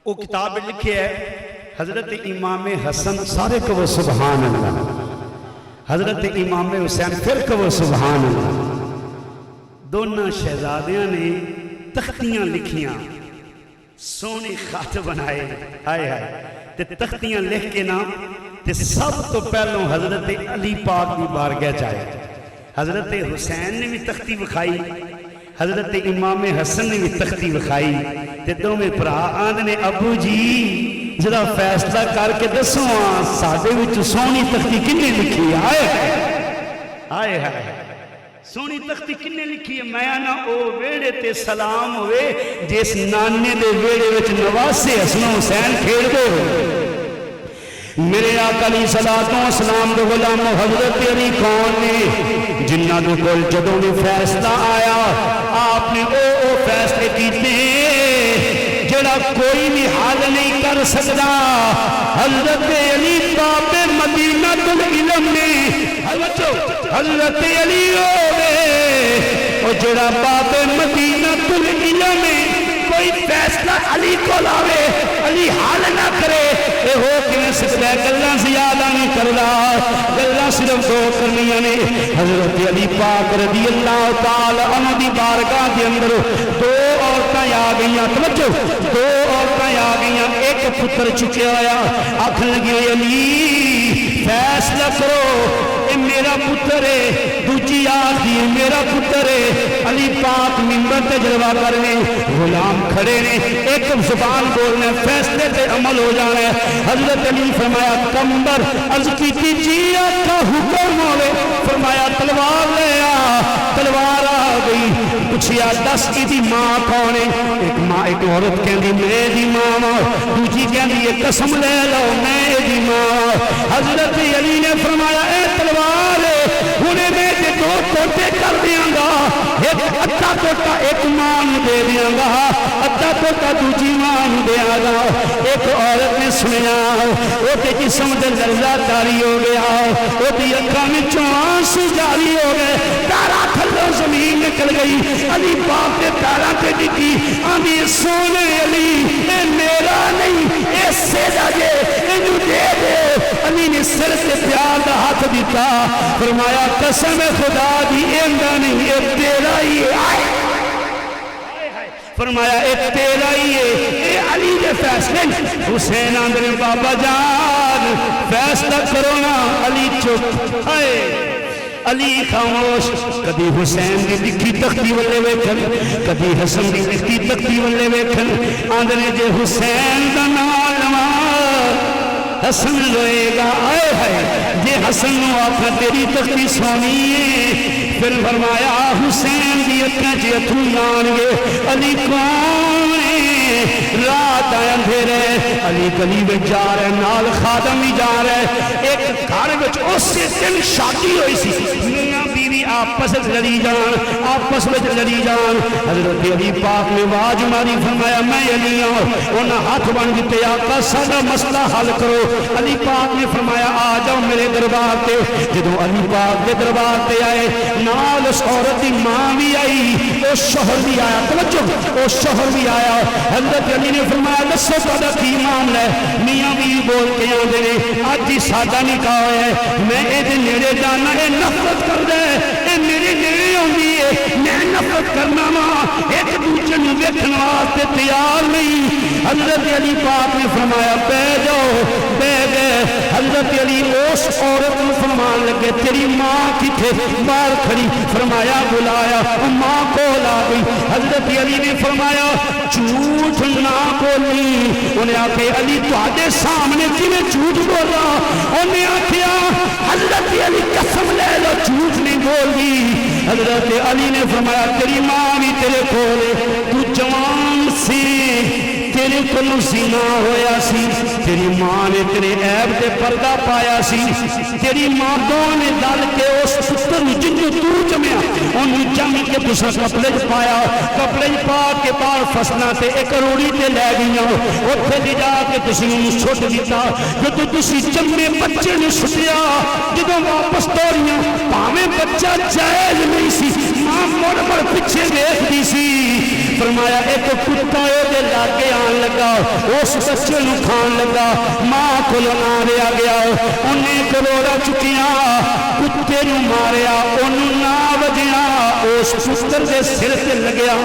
وہ کتاب لکھے ہے حضرت امام حسن سارے کہو سبحان اللہ، حضرت امام حسین پھر کہو سبحان اللہ۔ دونوں شہزادیاں نے تختیاں لکھیاں، سونی خط بنائے، آئے آئے تے تختیاں لکھ کے نا تے سب تو پہلوں حضرت علی پاک بھی بارگاہ جائے، حضرت حسین نے بھی تختی بکھائی، حضرت امام حسن نے بھی تختی بکھائی تے دو میں پرا آندھ نے ابو جی ذرا فیصلہ کر کے دسو سادے وچ سونی تختی کنے لکھی ہے؟ آئے آئے سونی تختی کنے لکھی ہے؟ میں نا او ویڑے تے سلام ہوئے جس نانے دے ویڑے وچ نواسے حسن حسین کھیڑ دے ہوئے۔ میرے آقا علیہ السلام دے غلام حضرت علی کون نے جنہ دے کول جدوں نے فیصلہ آیا آپ نے او فیصلے کیتے جڑا کوئی بھی حل نہیں کر سکتا۔ حضرت علی باب مدینہ العلم نے حضرت علی ہوئے اور جڑا باب مدینہ العلم میں کوئی فیصلہ علی کو لاوے علی حال نہ کرے اے ہو کیوں سکتا ہے؟ گلہ زیادہ نہیں کردا، گلہ صرف دو کرنیاں نے۔ حضرت علی پاک رضی اللہ تعالی عنہ دی بارگاہ دے اندر دو عورتاں آ گئیاں، توجہ دو عورتاں آ گئیاں، ایک پتر چکے ہویا آکھن لگی علی فیصلہ کرو اے میرا پتر ہے، دوجی آخی میرا پتر ہے۔ علی پاک منبر تجربہ کرنے غلام کھڑے نے ایک زبان بولنے فیصلے تے عمل ہو جانے۔ حضرت علی فرمایا کمبر عرض کی جی آقا حکم ہوئے، فرمایا تلوار لے آ، تلوار آ گئی۔ پوچھیا دس کی دی ماں کون ہے؟ ایک ماں ایک عورت کہندی میں دی ماں، دوجی کہندی یہ قسم لے لو میں دی ماں۔ حضرت علی نے فرمایا اے تلوار انہیں میں دے دو ٹوٹے کر دیاں گا، ایک ادھا ٹوٹا ایک ماں دے دیاں گا، ادھا ٹوٹا دوجی ماں دیاں گا۔ ایک عورت نے سنیا وہ تے جسم دے لرزہ تاری ہو گیا، وہ تے اکھاں وچوں آنسو جاری ہو گئے، پیراں تھلوں زمین نکل گئی۔ علی پاک دے پیراں تے ڈگی آندھی سونے علی اے میرا نہیں اے سیدھا جے اینو دے دے۔ علی نے سر سے پیار دا ہاتھ دیتا، فرمایا قسم خدا دی ایندہ نہیں اے تیرا ہی آئے، فرمایا اے تیرا ہی ہے اے علی دے فیصلے۔ حسین آندھر بابا جان فیصلہ کرو نا، علی چپ آئے علی خاموش۔ کدی حسین دی لکھی تختی والے ویکھن، کدی حسن دی لکھی تختی والے ویکھن، آندھر جے حسین دا نال حسن روئے گا، آئے ہے جے حسن نو آکھا تیری تختی سونی ہے، پھر فرمایا حسین دی اکھاں چ اتھو آن گے۔ علی کون ہے؟ رات اندھیرے علی گلی میں جا رہے نال خادم بھی جا رہے، ایک گھر وچ اسی دن شادی ہوئی سی، میاں بیوی آپس لڑی جان، آپس وچ لڑی جان۔ حضرت علی پاک نے آواز ماری، فرمایا میں علی ہوں، انہاں ہاتھ بن دیتے آقا سارا مسئلہ حل کرو۔ علی پاک نے فرمایا آ جاؤ میرے دربار تے۔ جدوں علی پاک کے دربار تے آئے نال اس عورت دی ماں بھی آئی، اس شوہر بھی آیا، توجہ اس شوہر بھی آیا۔ حضرت علی نے فرمایا دسو تہاڈا کی معاملہ ہے؟ میاں بھی بول کے آندے نے اج ہی ساڈا نکاح ہویا ہے، میں اے دے نیڑے جانا اے نفرت کردا ہے، اے میرے نیڑے آندی ہے میں نفرت کرنا وا، ایک دوجے نوں ویکھن واسطے تیار نہیں۔ حضرت علی پاک نے فرمایا بیٹھ جاؤ، بیٹھ گئے۔ حضرت علی اس عورت کو فرمان لگے تیری ماں کتھے؟ باہر کھڑی، فرمایا بلایا، ماں کو لا گئی۔ حضرت علی نے فرمایا جھوٹ نہ بولی۔ انہیں آکھے علی تہاڈے سامنے کیویں جھوٹ بولا؟ انہیں آکھیا حضرت علی قسم لے لو جھوٹ نہیں بولی۔ حضرت علی نے فرمایا تیری ماں بھی تیرے کول، تو جوان سی، تیرے کولوں زنا ہویا سی، تیری ماں نے تیرے عیب تے پردہ پایا سی، تیری ماں نے دل کے اس پتر جنوں تو جمیا انہوں جم کے دوسرا کپڑے پایا، کپڑے پا کے باہر فسنا تے ایک روڑی تے لے گئیاں، اوتھے دی جا کے تسی انہوں چھوٹ دیتا، جدوں تسی جمے بچے نے سٹیا، جدوں واپس توڑیاں پاویں بچہ جائز نہیں سی ماں مڑ مڑ پیچھے دیکھتی سی فرمایا ایک کتا دے لاگے آن لگا اس بچے نو کھان لگا ماں کو نہ رہا گیا انہیں کروڑا چکیاں کتے نو ماریا انہوں نہ وجیا اس پتر دے سر تے لگیا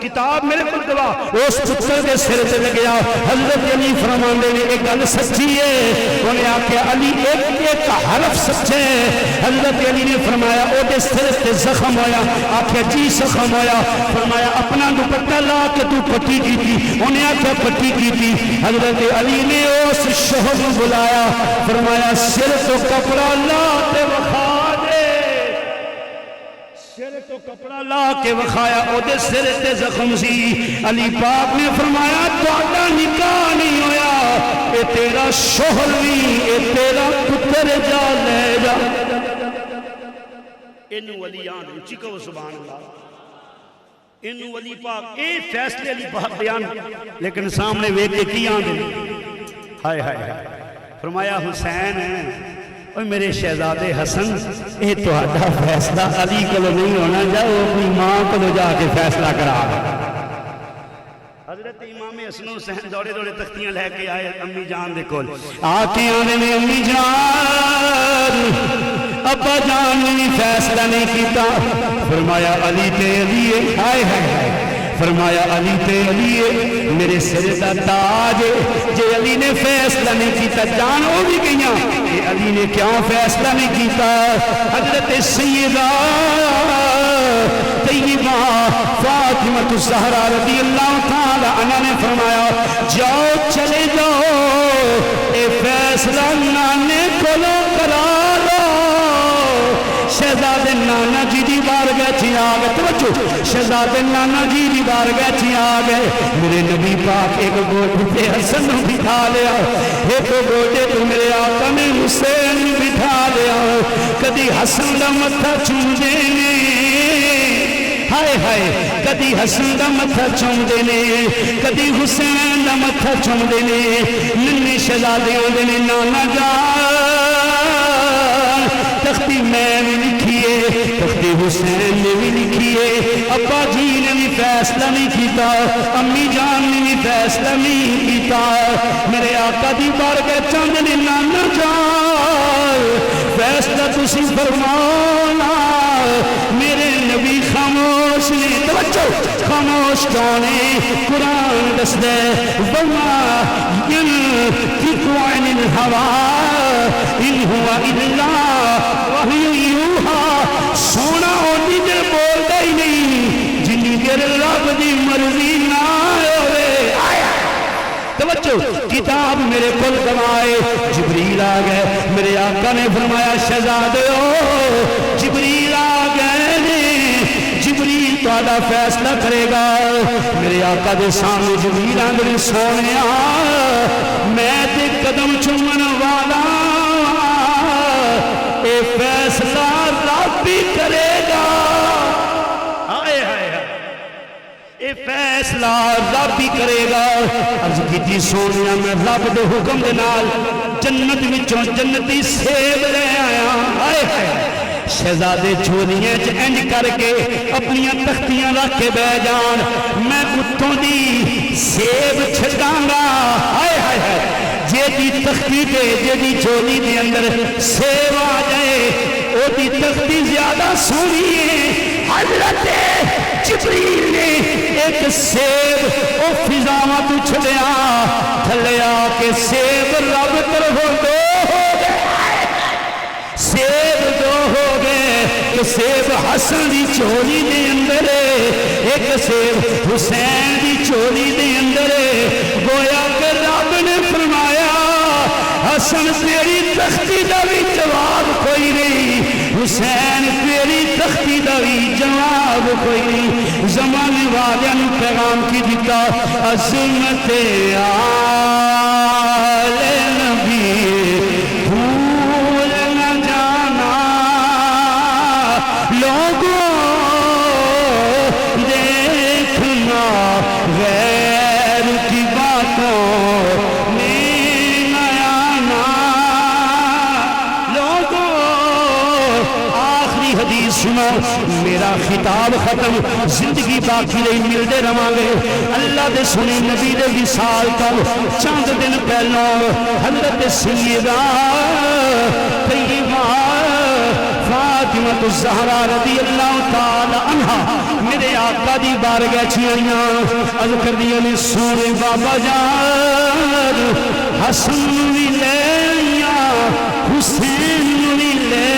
کتاب میرے کو گواہ اس پتر دے سر تے لگیا حضرت علی فرماندے نے ایک گل سچی ہے انہیں آکھیا علی ایک حرف سچ ہے حضرت علی نے فرمایا او دے سر تے زخم ہویا آکھیا جی زخم ہویا فرمایا اپنا دوپٹہ لا کے تو پٹی کی تھی انہیں آکھیا پٹی کی تھی حضرت علی نے اس شوہر کو بلایا فرمایا سر تو کپڑا لا تے وکھا سر تو کپڑا لا کے وکھایا او دے سر تے زخم سی علی پاک نے فرمایا تہاڈا نکاح نہیں ہویا اے تیرا شوہر نہیں اے تیرا پتر جا لے جا اینو ولی آن اچھی کہو سبحان اللہ اینو ولی پاک اے فیصلے علی پاک بیان لیکن سامنے ویکھ کے کی آن ہائے ہائے فرمایا حسین اور میرے شہزادے حسن اے تو آدھا فیصلہ علی کو نہیں ہونا جاؤ اپنی ماں کو جا کے فیصلہ کرا حضرت امام حسن حسین دوڑے دوڑے تختیاں لے کے آئے امی جان دے کول آکے آنے میں امی جان ابا جان نے فیصلہ نہیں کیتا فرمایا علی تے علی ہائے ہائے فرمایا علی تے علی میرے سر دا تاج جے علی نے فیصلہ نہیں کیتا جان ہو بھی گئیاں کہ علی نے کیوں فیصلہ نہیں کیتا حضرت سیدہ طیبہ فاطمہ الزہرا رضی اللہ تعالی عنہ نے فرمایا جاؤ چلے جاؤ اے فیصلہ نانے کولو کرا لو شہزادے نانا جی دی بارگاہ چی آگئے توجہ شہزادے نانا جی دی بارگاہ چی آگئے میرے نبی پاک ایک گوڑے پہ حسن بٹھا لیا ایک گوڑے تو میرے آقا نے حسین بٹھا لیا کدی حسن دا متھا چون دینے ہائے ہائے کدی حسن دا متھا چون دینے کدی حسین دا متھا چون دینے ننے شہزادے دینے نانا جان تختی میں بھی لکھیے تختی حسین نے بھی لکھیے ابا جی نے بھی فیصلہ نہیں کیتا امی جان نے بھی فیصلہ نہیں کیتا میرے آقا دی بارگاہ چاند نے نانا جان فیصلہ تسی فرمانا میرے نبی خاموش نے توجہ خاموش کانے قرآن دس دے وما ينطق عن الهوى ان هو الا وحی یوحا سونا ہوتی دے بول دے ہی نہیں جنہی دیر رب دی مرضی نہ ہوئے توجہ کتاب میرے کل گوائے جبریل آ گئے میرے آقا نے فرمایا شہزادے ہو جبریل آ گئے جبریل تو آدھا فیصلہ کرے گا میرے آقا دے سامنے جبریل آندھر سونے میں تے قدم چومن والا اے فیصلہ رب بھی کرے گا آئے آئے اے فیصلہ رب بھی کرے گا عرض کی تھی سونیا میں رب دے حکم دے نال جنت وچوں جنتی سیب لے آیا آئے آئے شہزادے چوریاں انج کر کے اپنی تختیاں رکھ کے بے جان میں کتوں دی سیب چھٹاں گا ہائے ہائے ہائے جے دی تختی دے جے دی چوری دے اندر سیب آ جائے او دی تختی زیادہ سونی ہے حضرت جبریل نے ایک سیب او فضاواں تو چھڑیا تھلے آ کے سیب رب طرف دو ہو گئے سیب دو ہو گئے کہ سیب حسن دی چوری دے اندر ایک سیب حسین دی چوری دے اندر گویا کہ رب نے فرمایا حسن تیری تختی دا بھی جواب کوئی نہیں حسین تیری تختی دا بھی جواب کوئی نہیں زمانے والے پیغام کی دیتا عظمت آل نبی بھول نہ جانا لوگوں دیکھنا غیر کی باتوں میں نہ آنا لوگوں آخری حدیث سنا میرا خطاب ختم زندگی باقی رہی ملتے رہے اللہ دے سنی نبی دے وصال تو چند دن پہلو حضرت سیدہ طیبہ فاطمہ الزہرا رضی اللہ تعالی عنہ میرے آقا دی بارگاہ چھیاں عرض کر دیا نے سونے بابا جان حسن بھی لے آیا حسین بھی لے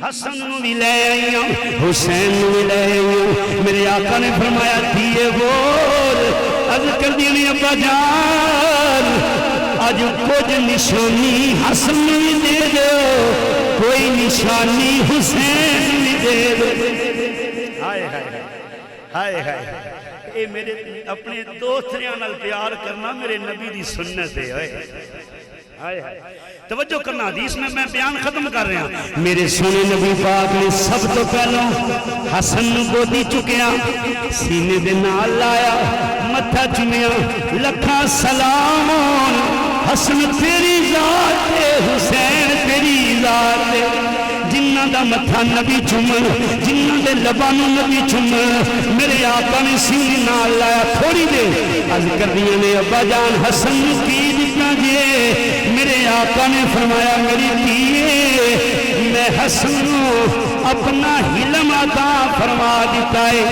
حسن بھی لے آیا حسین بھی لے آیا میرے آقا نے فرمایا دیئے بول عرض کر دیا نے ابا جان آج کچھ نشانی حسن بھی دے دو کوئی نشانی حسین بھی دے دو ہائے ہائے ہائے ہائے اے میرے اپنے دوستریاں نال پیار کرنا میرے نبی دی سنت ہے ہائے ہائے توجہ کرنا حدیث میں بیان ختم کر رہے ہیں میرے سونے نبی پاک نے سب تو پہلو حسن گودی چکیا سینے دے نال لایا متھا چومیا لکھا سلام حسن تیری ذات ہے حسین تیری ذات ہے جنہ دا متھا نبی چومن جنہ دے لبانو نبی چومن میرے آقا نے سینے نال لایا تھوڑی دے عرض کر دیا نے ابا جان حسن کی دکھنا جے میرے آقا نے فرمایا میری دیئے میں حسن اپنا حلم عطا فرما دیتا ہے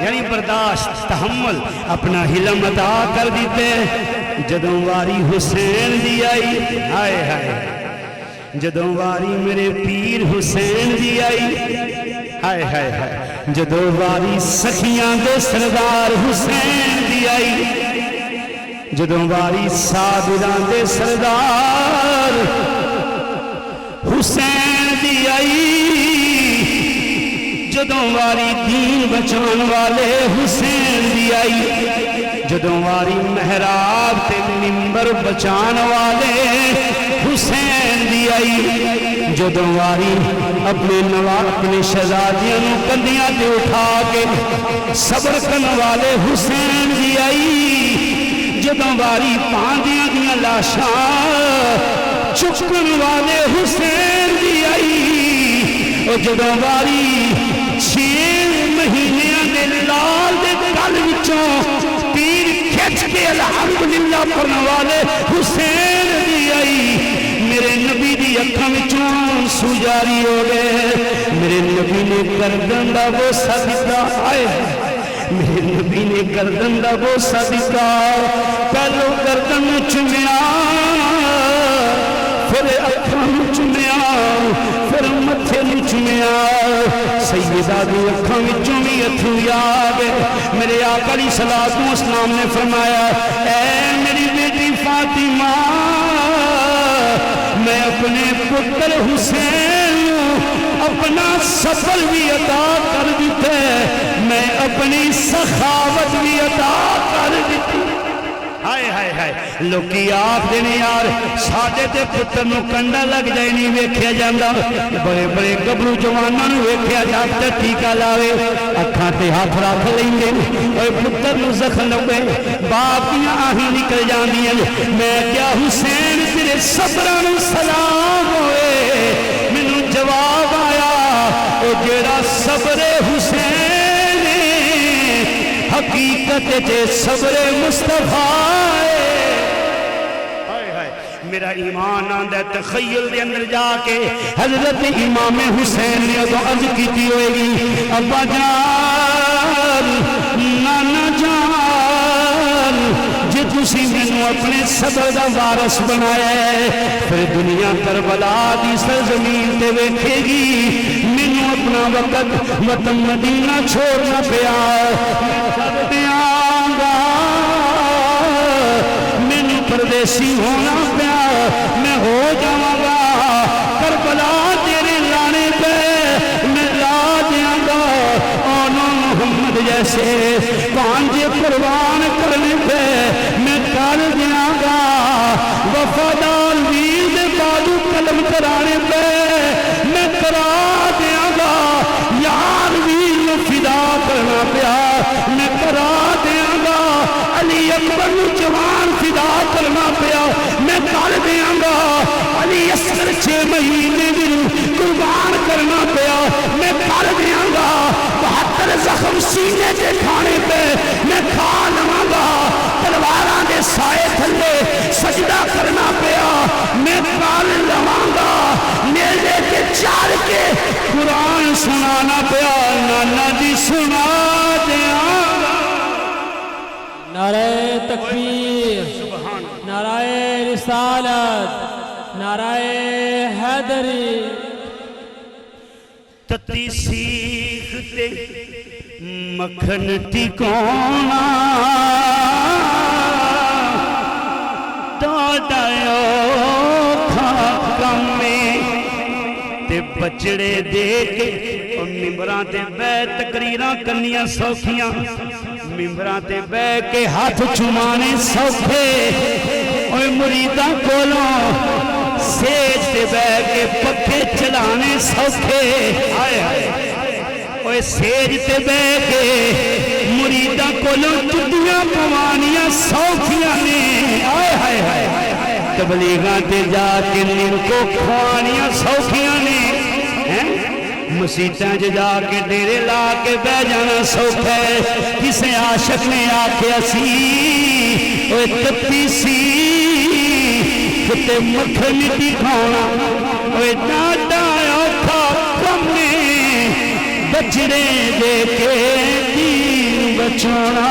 یعنی برداشت تحمل اپنا حلم عطا کر دیتے جدوں واری حسین دی آئی ہائے ہائے جدوں واری میرے پیر حسین دی آئی ہائے ہائے ہائے جدوں واری سخیاں دے سردار حسین دی آئی جدوں واری صابران دے سردار حسین دی آئی جدوں واری دین بچان والے حسین دی آئی جدوں واری محراب تے منبر بچان والے حسین دی آئی جدوں واری اپنے نواب اپنے شہزادیاں نو کندیاں تے اٹھا کے صبر کرن والے حسین دی آئی جدوں واری پاندیاں دیاں لاشاں چکن والے حسین دی آئی اور جدوں واری 6 مہینیاں دے لال دے گل وچوں تیر کھچ کے الحمدللہ پڑھن والے حسین دی آئی میرے نبی دی اکھاں وچوں سجاری ہو گئے میرے نبی نے گردن دا بوسہ دتا آئے میرے نبی نے گردن دا بوسہ دتا پہلو گردن چومیا پھر اکھاں چومیا پھر متھے چومیا سیدہ دی اکھاں وچوں بھی اتھرو آ گئے میرے آقا علیہ الصلوۃ والسلام نے فرمایا اے میری بیٹی فاطمہ میں اپنے پتر حسین اپنا صبر بھی عطا کر دیتے میں اپنی سخاوت بھی عطا کر دیتی ہائے ہائے ہائے لوکی آپ دینے یار ساڑھے تے پتر نو کنڈا لگ جائے نہیں ویکھیا جاندہ بڑے بڑے گبرو جوانوں نو ویکھیا جاتا ٹھیکا لاوے اکھاں تے ہاتھ رکھ لیں گے اور پتر نو زخم لگے باقیاں آہیں نکل جاندی ہیں میں کیا حسین تیرے صبران سلام ہوئے منو جواب آیا او جیڑا صبر حسین حقیقت جے صبر مصطفیٰ میرا ایمان آندہ تخیل دے اندر جا کے حضرت امام حسین نے تو عرض کیتی ہوئے گی ابا جان نانا جان جے تسی مینوں اپنے صبر دا وارث بنایا ہے پھر دنیا کربلا دی سرزمین تے ویکھے گی مینوں اپنا وقت وطن مدینہ چھوڑنا پیا دیاں گا مینوں پردیسی ہونا پیا میں ہو جاواں گا کربلا تیرے لانے پہ میں لا دیاں گا آنو محمد جیسے پانچے قربان کرنے پہ میں کر دیاں گا وفادار ویر دے بازو قلم کرانے پہ میں کرا دیاں گا یار ویر نو فدا کرنا پیا میں کرا دیاں گا علی اکبر نو جوان فدا کرنا پیا میں کر دیاں گا علی اصغر 6 مہینے دی قربان کرنا پیا میں کر دیاں گا 72 زخم سینے کے کھانے پہ میں کھا لواں گا تلواراں دے سائے تھلے سجدہ کرنا پیا میں کر لواں گا میلے کے چار کے قرآن سنانا پیا نانا جی سنا دیاں گا نعرہ تکبیر نعرہ رسالت نعرہ حیدری تتی سیخ تے مکھن ٹکونا ڈاڈایو کھا کمے تے بچڑے دے کے ممبران تے بے تقریران کنیاں سوکھیاں ممبران تے بے کے ہاتھ چمانے سوکھے اوہ مریداں کولوں سیج تے بے کے پکے چلانے سوکھے اوہ سیج تے بے کے مریداں کولوں جدیاں پوانیاں سوکھیاں نے تبلیغاں تے جا کے نن کو کھوانیاں سوکھیاں نے مسیطاں جا کے ڈیرے لا کے بہ جانا سوکھا ہے کسے عاشق نے آکھیا سی اوہ تتی سی کتے مکھن دکھانا اوہ ڈاڈا اوکھا کمے بچڑے دے کے دین بچانا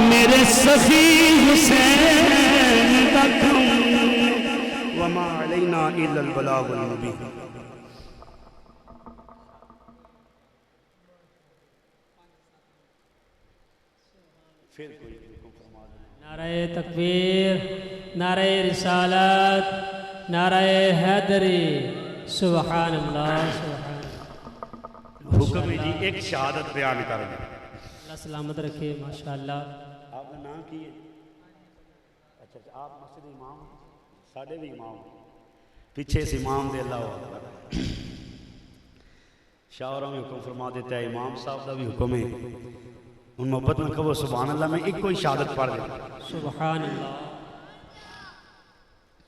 میرے سخی حسین تکم وما علینا الا البلاغ المبین نعرہ تکبیر نعرہ رسالت نعرہ حیدری سبحان اللہ سبحان اللہ حکم جی ایک شہادت بیان کریں اللہ سلامت رکھے ماشاءاللہ آپ کا نام کی ہے اچھا آپ مسجد امام ساڑھے بھی امام پیچھے سے امام دے اللہ اکبر شاعروں میں حکم فرما دیتا ہے امام صاحب دا بھی حکم ہے ان محبت میں کہو سبحان اللہ میں ایک کوئی شہادت پڑھ دیں سبحان اللہ